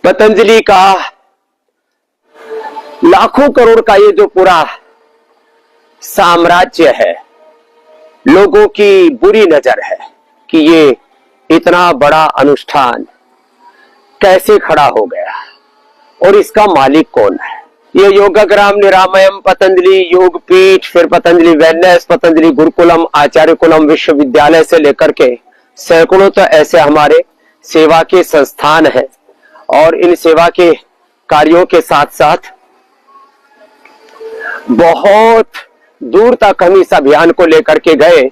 पतंजलि का लाखों करोड़ का ये जो पूरा साम्राज्य है, लोगों की बुरी नजर है कि ये इतना बड़ा अनुष्ठान कैसे खड़ा हो गया और इसका मालिक कौन है। ये योगाग्राम निरामयम, पतंजलि योग पीठ, फिर पतंजलि वेलनेस, पतंजलि गुरुकुलम, आचार्य कुलम विश्वविद्यालय से लेकर के सैकड़ों तो ऐसे हमारे सेवा के संस्थान हैं और इन सेवा के कार्यों के साथ साथ बहुत दूर तक हम इस अभियान को लेकर के गए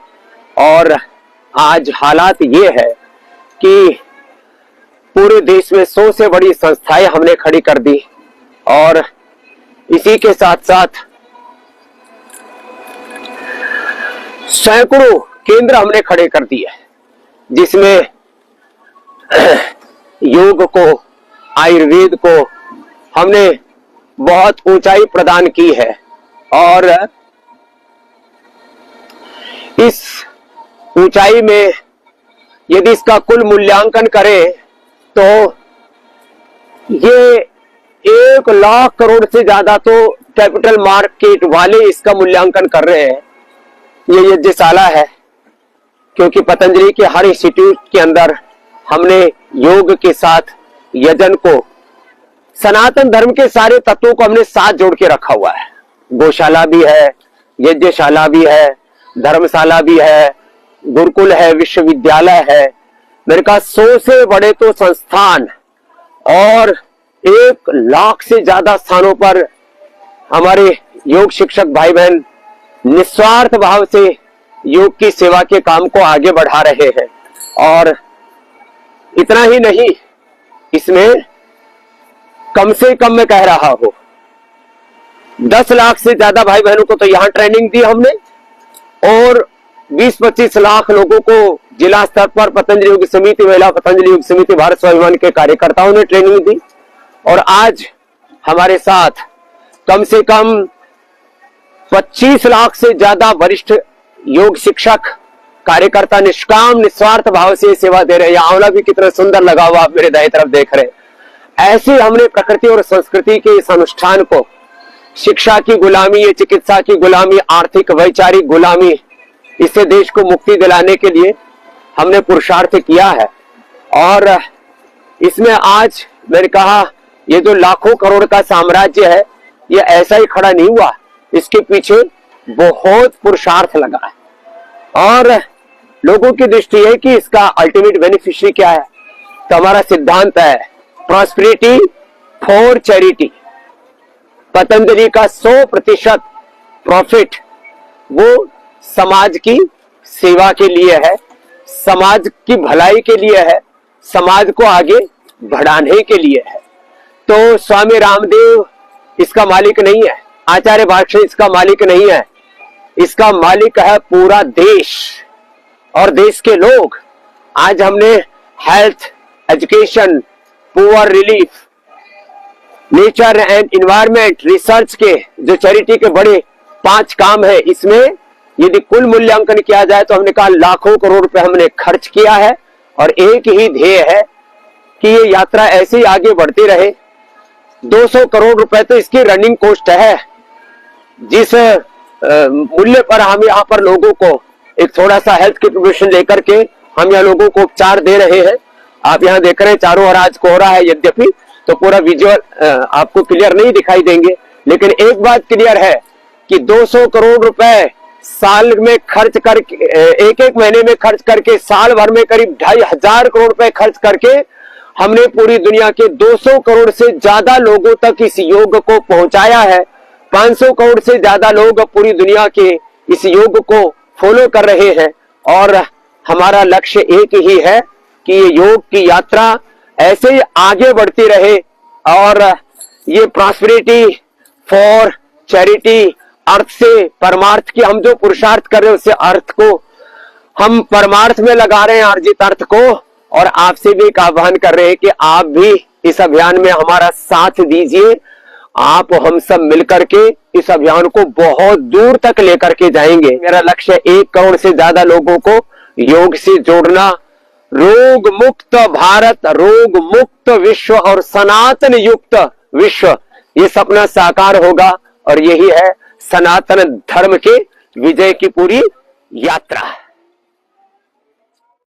और आज हालात ये है कि पूरे देश में 100 से बड़ी संस्थाएं हमने खड़ी कर दी और इसी के साथ साथ सैकड़ों केंद्र हमने खड़े कर दिए जिसमें योग को, आयुर्वेद को हमने बहुत ऊंचाई प्रदान की है और इस ऊंचाई में यदि इसका कुल मूल्यांकन करें तो ये 1 लाख करोड़ से ज्यादा तो कैपिटल मार्केट वाले इसका मूल्यांकन कर रहे हैं। ये यज्ञशाला है क्योंकि पतंजलि के हर इंस्टीट्यूट के अंदर हमने योग के साथ यजन को, सनातन धर्म के सारे तत्वों को हमने साथ जोड़ के रखा हुआ है। गौशाला भी है, यज्ञशाला भी है, धर्मशाला भी है, गुरुकुल है, विश्वविद्यालय है। मेरे कहा 100 से बड़े तो संस्थान और 1 लाख से ज्यादा स्थानों पर हमारे योग शिक्षक भाई बहन निस्वार्थ भाव से योग की सेवा के काम को आगे बढ़ा रहे हैं। और इतना ही नहीं, इसमें कम से कम मैं कह रहा हूं 10 लाख से ज्यादा भाई बहनों को तो यहां ट्रेनिंग दी हमने और 20-25 लाख लोगों को जिला स्तर पर पतंजलि योग समिति, महिला पतंजलि योग समिति, भारत स्वाभिमान के कार्यकर्ताओं ने ट्रेनिंग दी। और आज हमारे साथ कम से कम 25 लाख से ज्यादा वरिष्ठ योग शिक्षक कार्यकर्ता निष्काम निस्वार्थ भाव से सेवा दे रहे हैं। आंवला भी कितना सुंदर लगा हुआ आप मेरे दाएं तरफ देख रहे हैं। ऐसे हमने प्रकृति और संस्कृति के इस अनुष्ठान को शिक्षा की गुलामी, ये चिकित्सा की गुलामी, आर्थिक वैचारिक गुलामी, इससे देश को मुक्ति दिलाने के लिए हमने पुरुषार्थ किया है। और इसमें आज मैंने कहा ये जो लाखों करोड़ का साम्राज्य है ये ऐसा ही खड़ा नहीं हुआ, इसके पीछे बहुत पुरुषार्थ लगा है और लोगों की दृष्टि है कि इसका अल्टीमेट बेनिफिशियरी क्या है। तो हमारा सिद्धांत है प्रॉस्पेरिटी फॉर चैरिटी। पतंजलि का 100% प्रॉफिट वो समाज की सेवा के लिए है, समाज की भलाई के लिए है, समाज को आगे बढ़ाने के लिए है। तो स्वामी रामदेव इसका मालिक नहीं है, आचार्य भाष्य इसका मालिक नहीं है, इसका मालिक है पूरा देश और देश के लोग। आज हमने health, education, poor relief, nature and environment, research के जो चैरिटी के बड़े 5 काम है, इसमें यदि कुल मूल्यांकन किया जाए तो हमने कहा लाखों करोड़ रुपए हमने खर्च किया है और एक ही ध्येय है कि ये यात्रा ऐसे ही आगे बढ़ती रहे। 200 करोड़ रुपए तो इसकी रनिंग कॉस्ट है। जिस मूल्य पर हम यहाँ पर लोगों को एक थोड़ा सा हेल्थ की प्रिपरेशन लेकर के हम यहाँ लोगों को उपचार दे रहे हैं। आप यहाँ देख रहे हैं चारों ओर आज कोहरा है, यद्यपि तो पूरा विजुअल आपको क्लियर नहीं दिखाई देंगे, लेकिन एक बात क्लियर है कि 200 करोड़ रुपए साल में खर्च करके, एक महीने में खर्च करके, साल भर में करीब 2500 करोड़ रुपए खर्च करके हमने पूरी दुनिया के 200 करोड़ से ज्यादा लोगों तक इस योग को पहुंचाया है। 500 करोड़ से ज्यादा लोग पूरी दुनिया के इस योग को फॉलो कर रहे हैं और हमारा लक्ष्य एक ही है कि ये योग की यात्रा ऐसे ही आगे बढ़ती रहे और ये प्रॉस्पेरिटी फॉर चैरिटी, अर्थ से परमार्थ की हम जो पुरुषार्थ कर रहे हैं उससे अर्थ को हम परमार्थ में लगा रहे हैं, अर्जित अर्थ को। और आपसे भी एक आह्वान कर रहे हैं कि आप भी इस अभियान में हमारा साथ दीजिए। आप हम सब मिलकर के इस अभियान को बहुत दूर तक लेकर के जाएंगे। मेरा लक्ष्य 1 करोड़ से ज्यादा लोगों को योग से जोड़ना, रोग मुक्त भारत, रोग मुक्त विश्व और सनातन युक्त विश्व, ये सपना साकार होगा। और यही है सनातन धर्म के विजय की पूरी यात्रा।